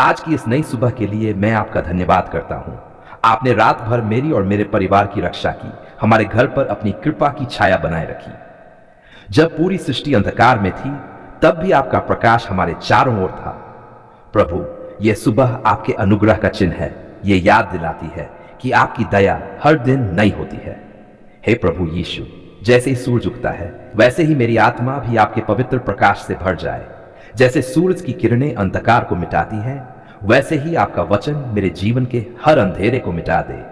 आज की इस नई सुबह के लिए मैं आपका धन्यवाद करता हूं। आपने रात भर मेरी और मेरे परिवार की रक्षा की, हमारे घर पर अपनी कृपा की छाया बनाए रखी। जब पूरी सृष्टि अंधकार में थी, तब भी आपका प्रकाश हमारे चारों ओर था। प्रभु, यह सुबह आपके अनुग्रह का चिन्ह है। यह याद दिलाती है कि आपकी दया हर दिन नई होती है। हे प्रभु यीशु, जैसे ही सूरज उगता है, वैसे ही मेरी आत्मा भी आपके पवित्र प्रकाश से भर जाए। जैसे सूरज की किरणें अंधकार को मिटाती हैं, वैसे ही आपका वचन मेरे जीवन के हर अंधेरे को मिटा दे।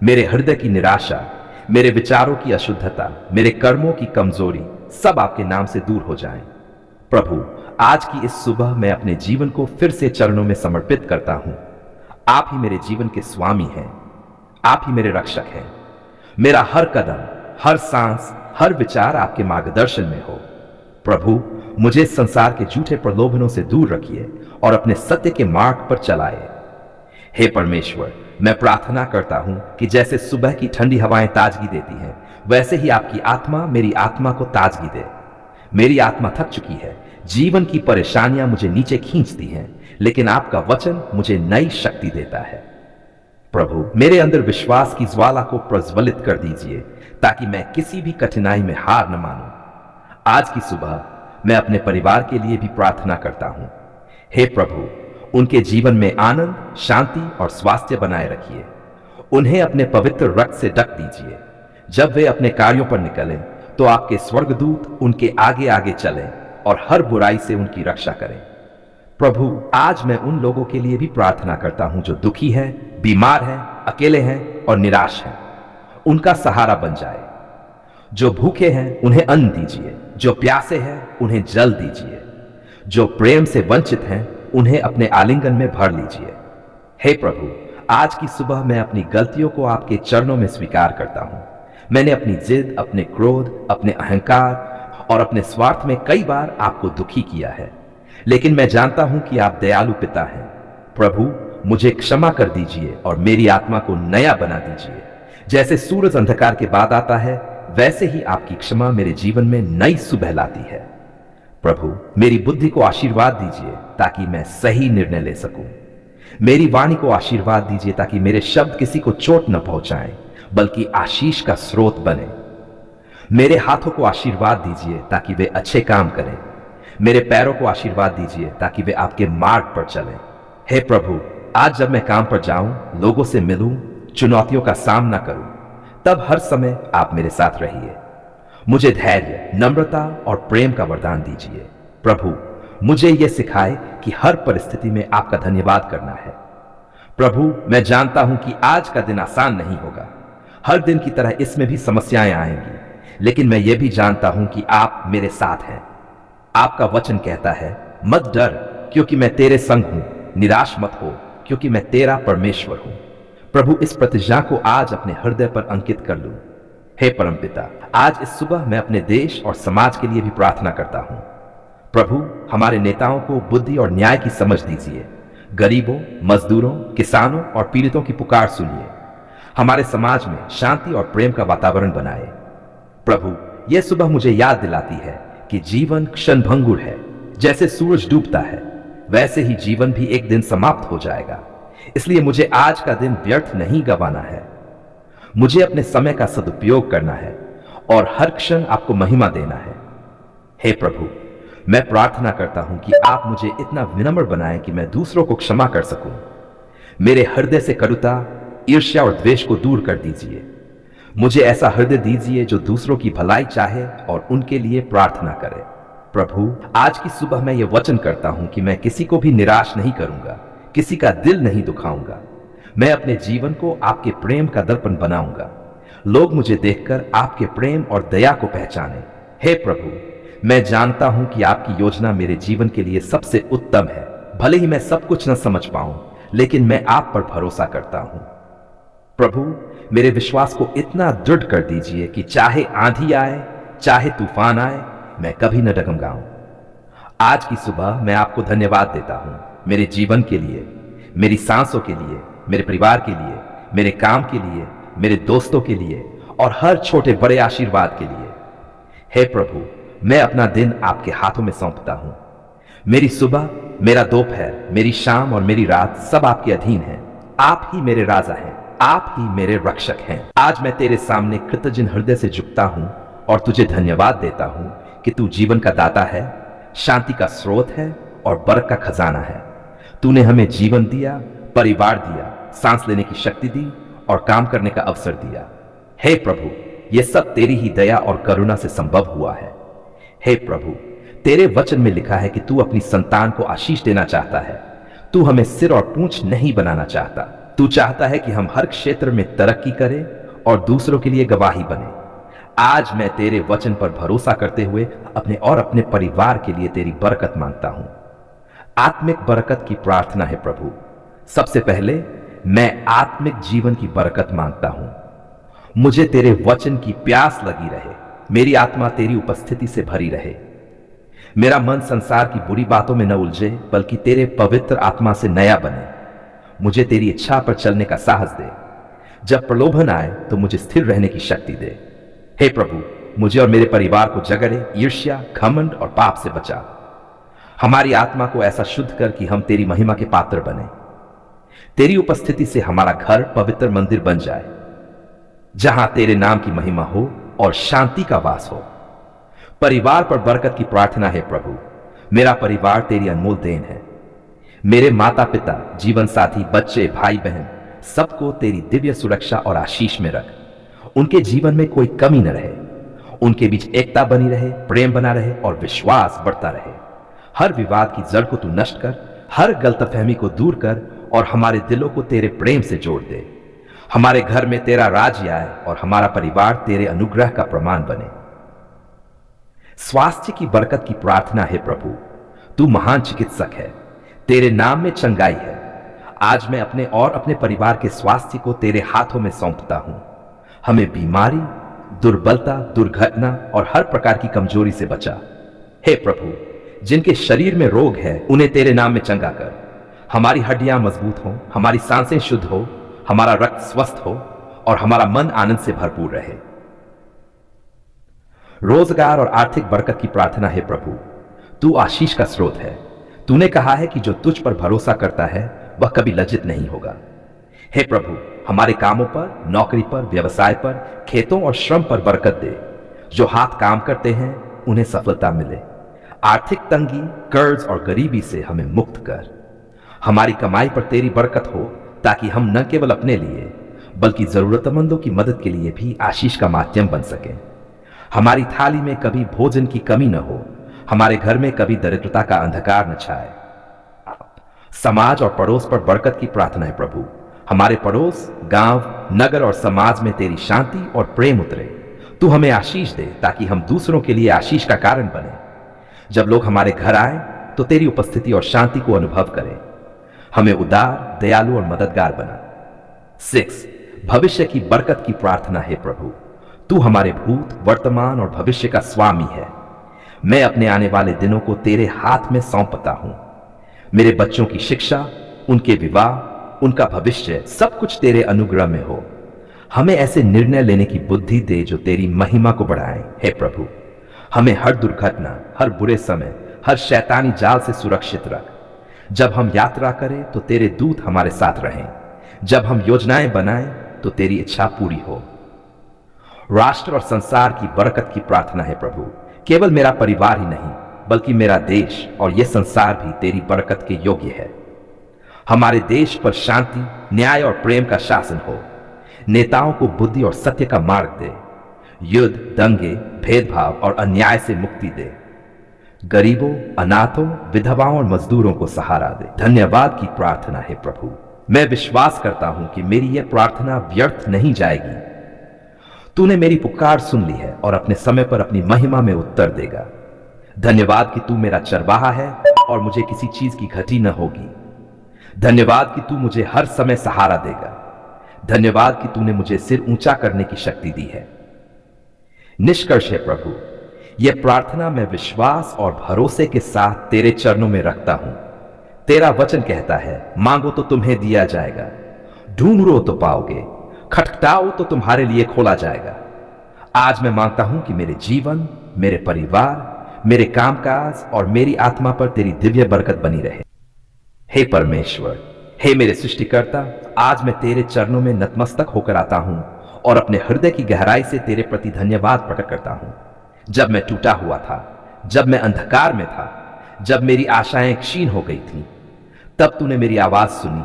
मेरे हृदय की निराशा, मेरे विचारों की अशुद्धता, मेरे कर्मों की कमजोरी सब आपके नाम से दूर हो जाएं। प्रभु, आज की इस सुबह मैं अपने जीवन को फिर से चरणों में समर्पित करता हूं। आप ही मेरे जीवन के स्वामी हैं, आप ही मेरे रक्षक हैं। मेरा हर कदम, हर सांस, हर विचार आपके मार्गदर्शन में हो। प्रभु, मुझे संसार के झूठे प्रलोभनों से दूर रखिए और अपने सत्य के मार्ग पर चलाए। हे परमेश्वर, मैं प्रार्थना करता हूं कि जैसे सुबह की ठंडी हवाएं ताजगी देती हैं, वैसे ही आपकी आत्मा मेरी आत्मा को ताजगी दे। मेरी आत्मा थक चुकी है, जीवन की परेशानियां मुझे नीचे खींचती हैं, लेकिन आपका वचन मुझे नई शक्ति देता है। प्रभु, मेरे अंदर विश्वास की ज्वाला को प्रज्वलित कर दीजिए, ताकि मैं किसी भी कठिनाई में हार न मानूं। आज की सुबह मैं अपने परिवार के लिए भी प्रार्थना करता हूं। हे प्रभु, उनके जीवन में आनंद, शांति और स्वास्थ्य बनाए रखिए। उन्हें अपने पवित्र रक्त से ढक दीजिए। जब वे अपने कार्यों पर निकलें, तो आपके स्वर्गदूत उनके आगे आगे चलें और हर बुराई से उनकी रक्षा करें। प्रभु, आज मैं उन लोगों के लिए भी प्रार्थना करता हूं जो दुखी हैं, बीमार हैं, अकेले हैं और निराश हैं। उनका सहारा बन जाए। जो भूखे हैं, उन्हें अन्न दीजिए। जो प्यासे हैं, उन्हें जल दीजिए। जो प्रेम से वंचित हैं, उन्हें अपने आलिंगन में भर लीजिए। हे प्रभु, आज की सुबह मैं अपनी गलतियों को आपके चरणों में स्वीकार करता हूं। मैंने अपनी जिद, अपने क्रोध, अपने अहंकार और अपने स्वार्थ में कई बार आपको दुखी किया है, लेकिन मैं जानता हूं कि आप दयालु पिता हैं। प्रभु, मुझे क्षमा कर दीजिए और मेरी आत्मा को नया बना दीजिए। जैसे सूरज अंधकार के बाद आता है, वैसे ही आपकी क्षमा मेरे जीवन में नई सुबह लाती है। प्रभु, मेरी बुद्धि को आशीर्वाद दीजिए ताकि मैं सही निर्णय ले सकूं। मेरी वाणी को आशीर्वाद दीजिए ताकि मेरे शब्द किसी को चोट न पहुंचाएं, बल्कि आशीष का स्रोत बने। मेरे हाथों को आशीर्वाद दीजिए ताकि वे अच्छे काम करें। मेरे पैरों को आशीर्वाद दीजिए ताकि वे आपके मार्ग पर चलें। हे प्रभु, आज जब मैं काम पर जाऊं, लोगों से मिलूं, चुनौतियों का सामना करूं, तब हर समय आप मेरे साथ रहिए। मुझे धैर्य, नम्रता और प्रेम का वरदान दीजिए। प्रभु, मुझे यह सिखाए कि हर परिस्थिति में आपका धन्यवाद करना है। प्रभु, मैं जानता हूं कि आज का दिन आसान नहीं होगा। हर दिन की तरह इसमें भी समस्याएं आएंगी, लेकिन मैं यह भी जानता हूं कि आप मेरे साथ हैं। आपका वचन कहता है, मत डर, क्योंकि मैं तेरे संग हूं। निराश मत हो, क्योंकि मैं तेरा परमेश्वर हूं। प्रभु, इस प्रतिज्ञा को आज अपने हृदय पर अंकित कर लूं। हे परमपिता, आज इस सुबह मैं अपने देश और समाज के लिए भी प्रार्थना करता हूं। प्रभु, हमारे नेताओं को बुद्धि और न्याय की समझ दीजिए। गरीबों, मजदूरों, किसानों और पीड़ितों की पुकार सुनिए। हमारे समाज में शांति और प्रेम का वातावरण बनाए। प्रभु, यह सुबह मुझे याद दिलाती है कि जीवन क्षणभंगुर है। जैसे सूरज डूबता है, वैसे ही जीवन भी एक दिन समाप्त हो जाएगा। इसलिए मुझे आज का दिन व्यर्थ नहीं गंवाना है। मुझे अपने समय का सदुपयोग करना है और हर क्षण आपको महिमा देना है। हे प्रभु, मैं प्रार्थना करता हूं कि आप मुझे इतना विनम्र बनाएं कि मैं दूसरों को क्षमा कर सकूं। मेरे हृदय से कटुता, ईर्ष्या और द्वेष को दूर कर दीजिए। मुझे ऐसा हृदय दीजिए जो दूसरों की भलाई चाहे और उनके लिए प्रार्थना करे। प्रभु, आज की सुबह मैं ये वचन करता हूं कि मैं किसी को भी निराश नहीं करूंगा, किसी का दिल नहीं दुखाऊंगा। मैं अपने जीवन को आपके प्रेम का दर्पण बनाऊंगा। लोग मुझे देखकर आपके प्रेम और दया को पहचानें। हे प्रभु, मैं जानता हूं कि आपकी योजना मेरे जीवन के लिए सबसे उत्तम है। भले ही मैं सब कुछ न समझ पाऊं, लेकिन मैं आप पर भरोसा करता हूं। प्रभु, मेरे विश्वास को इतना दृढ़ कर दीजिए कि चाहे आंधी आए, चाहे तूफान आए, मैं कभी न डगमगाऊं। आज की सुबह मैं आपको धन्यवाद देता हूं, मेरे जीवन के लिए, मेरी सांसों के लिए, मेरे परिवार के लिए, मेरे काम के लिए, मेरे दोस्तों के लिए और हर छोटे बड़े आशीर्वाद के लिए। हे प्रभु, मैं अपना दिन आपके हाथों में सौंपता हूं। मेरी सुबह मेरा दोपहर, मेरी शाम और मेरी रात सब आपके अधीन है। आप ही मेरे राजा हैं, आप ही मेरे रक्षक हैं। आज मैं तेरे सामने कृतज्ञ हृदय से झुकता हूं और तुझे धन्यवाद देता हूं कि तू जीवन का दाता है, शांति का स्रोत है और बरकत का खजाना है। तूने हमें जीवन दिया, परिवार दिया, सांस लेने की शक्ति दी और काम करने का अवसर दिया। हे प्रभु, यह सब तेरी ही दया और करुणा से संभव हुआ है। हे प्रभु, तेरे वचन में लिखा है कि तू अपनी संतान को आशीष देना चाहता है। तू हमें सिर और पूंछ नहीं बनाना चाहता। तू चाहता है कि हम हर क्षेत्र में तरक्की करें और दूसरों के लिए गवाही बने। आज मैं तेरे वचन पर भरोसा करते हुए अपने और अपने परिवार के लिए तेरी बरकत मांगता हूं। आत्मिक बरकत की प्रार्थना है प्रभु। सबसे पहले मैं आत्मिक जीवन की बरकत मांगता हूं। मुझे तेरे वचन की प्यास लगी रहे, मेरी आत्मा तेरी उपस्थिति से भरी रहे। मेरा मन संसार की बुरी बातों में न उलझे, बल्कि तेरे पवित्र आत्मा से नया बने। मुझे तेरी इच्छा पर चलने का साहस दे। जब प्रलोभन आए तो मुझे स्थिर रहने की शक्ति दे। हे प्रभु, मुझे और मेरे परिवार को झगड़े, ईर्ष्या, घमंड और पाप से बचा। हमारी आत्मा को ऐसा शुद्ध कर कि हम तेरी महिमा के पात्र बने। तेरी उपस्थिति से हमारा घर पवित्र मंदिर बन जाए, जहां तेरे नाम की महिमा हो और शांति का वास हो। परिवार पर बरकत की प्रार्थना है प्रभु। मेरा परिवार तेरी अनमोल देन है। मेरे माता पिता, जीवन साथी, बच्चे, भाई बहन सबको तेरी दिव्य सुरक्षा और आशीष में रख। उनके जीवन में कोई कमी न रहे। उनके बीच एकता बनी रहे, प्रेम बना रहे और विश्वास बढ़ता रहे। हर विवाद की जड़ को तू नष्ट कर, हर गलतफहमी को दूर कर और हमारे दिलों को तेरे प्रेम से जोड़ दे। हमारे घर में तेरा राज्य आए और हमारा परिवार तेरे अनुग्रह का प्रमाण बने। स्वास्थ्य की बरकत की प्रार्थना है प्रभु। तू महान चिकित्सक है, तेरे नाम में चंगाई है। आज मैं अपने और अपने परिवार के स्वास्थ्य को तेरे हाथों में सौंपता हूं। हमें बीमारी, दुर्बलता, दुर्घटना और हर प्रकार की कमजोरी से बचा। हे प्रभु, जिनके शरीर में रोग है उन्हें तेरे नाम में चंगा कर। हमारी हड्डियां मजबूत हो, हमारी सांसें शुद्ध हो, हमारा रक्त स्वस्थ हो और हमारा मन आनंद से भरपूर रहे। रोजगार और आर्थिक बरकत की प्रार्थना है प्रभु। तू आशीष का स्रोत है। तूने कहा है कि जो तुझ पर भरोसा करता है वह कभी लज्जित नहीं होगा। हे प्रभु, हमारे कामों पर, नौकरी पर, व्यवसाय पर, खेतों और श्रम पर बरकत दे। जो हाथ काम करते हैं उन्हें सफलता मिले। आर्थिक तंगी, कर्ज और गरीबी से हमें मुक्त कर। हमारी कमाई पर तेरी बरकत हो, ताकि हम न केवल अपने लिए बल्कि जरूरतमंदों की मदद के लिए भी आशीष का माध्यम बन सकें। हमारी थाली में कभी भोजन की कमी न हो, हमारे घर में कभी दरिद्रता का अंधकार न छाए। समाज और पड़ोस पर बरकत की प्रार्थना है प्रभु। हमारे पड़ोस, गांव, नगर और समाज में तेरी शांति और प्रेम उतरे। तू हमें आशीष दे ताकि हम दूसरों के लिए आशीष का कारण बने। जब लोग हमारे घर आए तो तेरी उपस्थिति और शांति को अनुभव करें। हमें उदार, दयालु और मददगार बना। 6. भविष्य की बरकत की प्रार्थना है प्रभु। तू हमारे भूत, वर्तमान और भविष्य का स्वामी है। मैं अपने आने वाले दिनों को तेरे हाथ में सौंपता हूं। मेरे बच्चों की शिक्षा, उनके विवाह, उनका भविष्य सब कुछ तेरे अनुग्रह में हो। हमें ऐसे निर्णय लेने की बुद्धि दे जो तेरी महिमा को बढ़ाएं। हे प्रभु, हमें हर दुर्घटना, हर बुरे समय, हर शैतानी जाल से सुरक्षित रख। जब हम यात्रा करें तो तेरे दूत हमारे साथ रहें। जब हम योजनाएं बनाएं तो तेरी इच्छा पूरी हो। राष्ट्र और संसार की बरकत की प्रार्थना है प्रभु। केवल मेरा परिवार ही नहीं बल्कि मेरा देश और यह संसार भी तेरी बरकत के योग्य है। हमारे देश पर शांति, न्याय और प्रेम का शासन हो। नेताओं को बुद्धि और सत्य का मार्ग दे। युद्ध, दंगे, भेदभाव और अन्याय से मुक्ति दे। गरीबों, अनाथों, विधवाओं और मजदूरों को सहारा दे। धन्यवाद की प्रार्थना है प्रभु। मैं विश्वास करता हूं कि मेरी यह प्रार्थना व्यर्थ नहीं जाएगी। तूने मेरी पुकार सुन ली है और अपने समय पर अपनी महिमा में उत्तर देगा। धन्यवाद कि तू मेरा चरवाहा है और मुझे किसी चीज की घटी न होगी। धन्यवाद कि तू मुझे हर समय सहारा देगा। धन्यवाद कि तूने मुझे सिर ऊंचा करने की शक्ति दी है। निष्कर्ष है प्रभु, यह प्रार्थना मैं विश्वास और भरोसे के साथ तेरे चरणों में रखता हूं। तेरा वचन कहता है, मांगो तो तुम्हें दिया जाएगा, ढूंढो तो पाओगे, खटखटाओ तो तुम्हारे लिए खोला जाएगा। आज मैं मांगता हूं कि मेरे जीवन, मेरे परिवार, मेरे कामकाज और मेरी आत्मा पर तेरी दिव्य बरकत बनी रहे। हे परमेश्वर, हे मेरे सृष्टिकर्ता, आज मैं तेरे चरणों में नतमस्तक होकर आता हूं और अपने हृदय की गहराई से तेरे प्रति धन्यवाद प्रकट करता हूं। जब मैं टूटा हुआ था, जब मैं अंधकार में था, जब मेरी आशाएं क्षीण हो गई थी, तब तूने मेरी आवाज सुनी,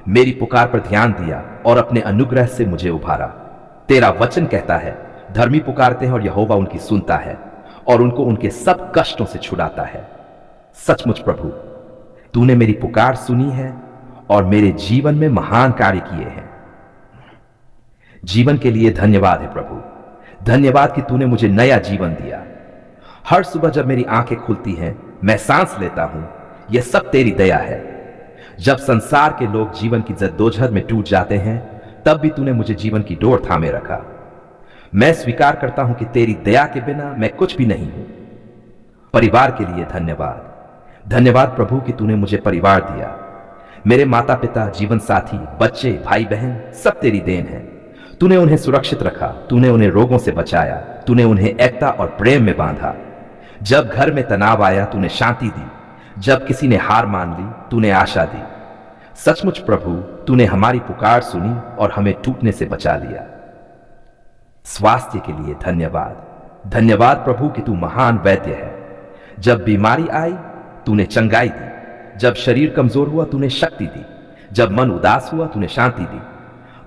मेरी पुकार पर ध्यान दिया और अपने अनुग्रह से मुझे उभारा। तेरा वचन कहता है, धर्मी पुकारते हैं और यहोवा उनकी सुनता है और उनको उनके सब कष्टों से छुड़ाता है। सचमुच प्रभु, तूने मेरी पुकार सुनी है और मेरे जीवन में महान कार्य किए हैं। जीवन के लिए धन्यवाद है प्रभु। धन्यवाद कि तूने मुझे नया जीवन दिया। हर सुबह जब मेरी आंखें खुलती हैं, मैं सांस लेता हूं, यह सब तेरी दया है। जब संसार के लोग जीवन की जद्दोजहद में टूट जाते हैं, तब भी तूने मुझे जीवन की डोर थामे रखा। मैं स्वीकार करता हूं कि तेरी दया के बिना मैं कुछ भी नहीं हूं। परिवार के लिए धन्यवाद। धन्यवाद प्रभु कि तूने मुझे परिवार दिया। मेरे माता पिता, जीवन साथी, बच्चे, भाई बहन सब तेरी देन है। तूने उन्हें सुरक्षित रखा, तूने उन्हें रोगों से बचाया, तूने उन्हें एकता और प्रेम में बांधा। जब घर में तनाव आया, तूने शांति दी। जब किसी ने हार मान ली, तूने आशा दी। सचमुच प्रभु, तूने हमारी पुकार सुनी और हमें टूटने से बचा लिया। स्वास्थ्य के लिए धन्यवाद। धन्यवाद प्रभु कि तू महान वैद्य है। जब बीमारी आई, तूने चंगाई दी। जब शरीर कमजोर हुआ, तूने शक्ति दी। जब मन उदास हुआ, तूने शांति दी।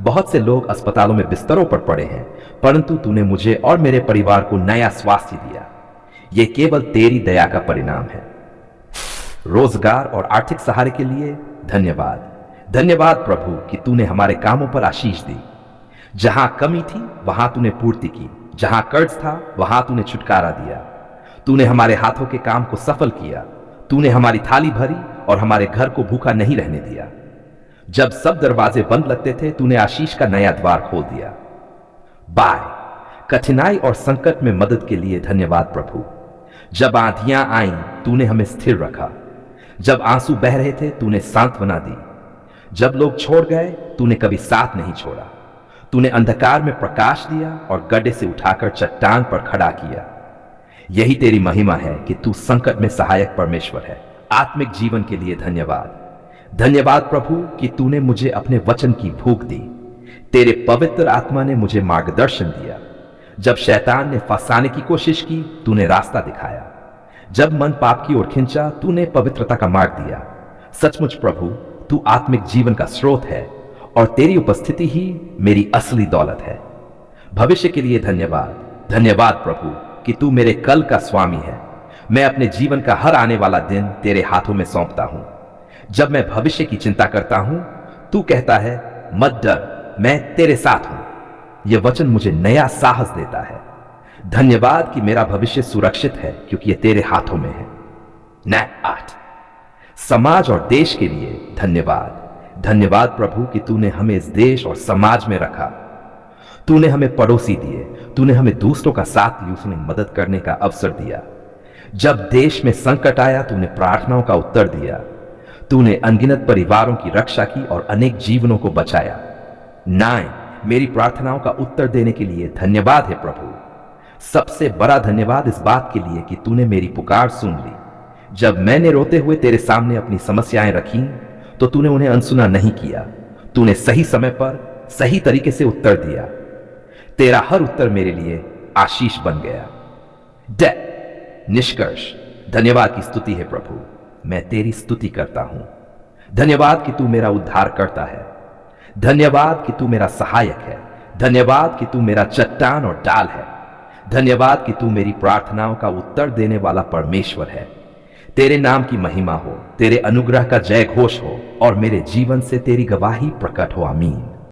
बहुत से लोग अस्पतालों में बिस्तरों पर पड़े हैं, परंतु तूने मुझे और मेरे परिवार को नया स्वास्थ्य दिया। यह केवल तेरी दया का परिणाम है। रोजगार और आर्थिक सहारे के लिए धन्यवाद। धन्यवाद प्रभु कि तूने हमारे कामों पर आशीष दी। जहां कमी थी, वहां तूने पूर्ति की। जहां कर्ज था, वहां तूने छुटकारा दिया। तूने हमारे हाथों के काम को सफल किया। तूने हमारी थाली भरी और हमारे घर को भूखा नहीं रहने दिया। जब सब दरवाजे बंद लगते थे, तूने आशीष का नया द्वार खोल दिया। बाय कठिनाई और संकट में मदद के लिए धन्यवाद प्रभु। जब आंधियां आईं, तूने हमें स्थिर रखा। जब आंसू बह रहे थे, तूने सांत्वना दी। जब लोग छोड़ गए, तूने कभी साथ नहीं छोड़ा। तूने अंधकार में प्रकाश दिया और गड्ढे से उठाकर चट्टान पर खड़ा किया। यही तेरी महिमा है कि तू संकट में सहायक परमेश्वर है। आत्मिक जीवन के लिए धन्यवाद। धन्यवाद प्रभु कि तूने मुझे अपने वचन की भूख दी। तेरे पवित्र आत्मा ने मुझे मार्गदर्शन दिया। जब शैतान ने फंसाने की कोशिश की, तूने रास्ता दिखाया। जब मन पाप की ओर खिंचा, तूने पवित्रता का मार्ग दिया। सचमुच प्रभु, तू आत्मिक जीवन का स्रोत है और तेरी उपस्थिति ही मेरी असली दौलत है। भविष्य के लिए धन्यवाद। धन्यवाद प्रभु कि तू मेरे कल का स्वामी है। मैं अपने जीवन का हर आने वाला दिन तेरे हाथों में सौंपता हूं। जब मैं भविष्य की चिंता करता हूं, तू कहता है, मत डर, मैं तेरे साथ हूं। यह वचन मुझे नया साहस देता है। धन्यवाद कि मेरा भविष्य सुरक्षित है, क्योंकि यह तेरे हाथों में है। नैप 8 समाज और देश के लिए धन्यवाद। धन्यवाद प्रभु कि तूने हमें इस देश और समाज में रखा। तूने हमें पड़ोसी दिए। तूने हमें दूसरों का साथ यूं मदद करने का अवसर दिया। जब देश में संकट आया, तूने प्रार्थनाओं का उत्तर दिया। तूने अनगिनत परिवारों की रक्षा की और अनेक जीवनों को बचाया। नाय मेरी प्रार्थनाओं का उत्तर देने के लिए धन्यवाद है प्रभु। सबसे बड़ा धन्यवाद इस बात के लिए कि तूने मेरी पुकार सुन ली। जब मैंने रोते हुए तेरे सामने अपनी समस्याएं रखी, तो तूने उन्हें अनसुना नहीं किया। तूने सही समय पर सही तरीके से उत्तर दिया। तेरा हर उत्तर मेरे लिए आशीष बन गया। निष्कर्ष, धन्यवाद की स्तुति है प्रभु। मैं तेरी स्तुति करता हूं। धन्यवाद कि तू मेरा उद्धार करता है। धन्यवाद कि तू मेरा सहायक है। धन्यवाद कि तू मेरा चट्टान और डाल है। धन्यवाद कि तू मेरी प्रार्थनाओं का उत्तर देने वाला परमेश्वर है। तेरे नाम की महिमा हो, तेरे अनुग्रह का जय घोष हो और मेरे जीवन से तेरी गवाही प्रकट हो। आमीन।